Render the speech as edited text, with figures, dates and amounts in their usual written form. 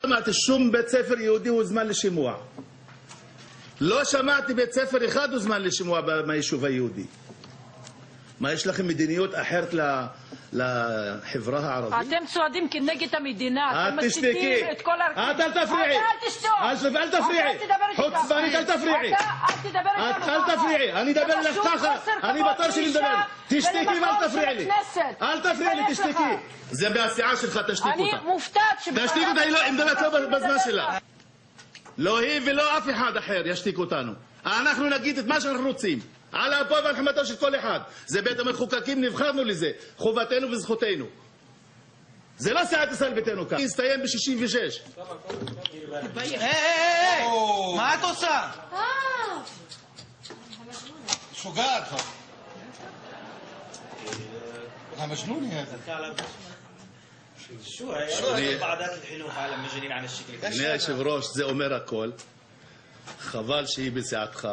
שמעתי שום בית ספר יהודי הוזמן לשימוע. לא שמעתי בית ספר אחד הוזמן לשימוע מהיישוב היהודי. מה, יש לכם מדיניות אחרת לחברה הערבית? אתם צועדים כנגד המדינה, אתם מסיתים את כל את אל תפריעי. אל תשתוק. אל תפריעי. חוצפנית, אל תפריעי. אל תדבר איתנו. אל תפריעי. אני אדבר לך ככה. אני בתור שלי מדבר. תשתקי ואל תפריעי לי. אל תפריעי לי, תשתקי. זה מהסיעה שלך, תשתיק אותה. אני מופתעת תשתיק אותה, היא מדברת לא בזמן שלה. לא היא ולא אף אחד אחר ישתיק אותנו. אנחנו נגיד את מה שאנחנו רוצים. על אפו ועל חמתו של כל אחד. זה בית המחוקקים, נבחרנו לזה. חובתנו וזכותנו. זה לא סיעת ישראל ביתנו כאן. הסתיים ב-66. מה את עושה? שוגעת. המג'נון هذا. شو هي بعضات الحلول على المجانين عن الشكل. אדוני היושב-ראש, זה אומר הכל. חבל שהיא בסיעתך.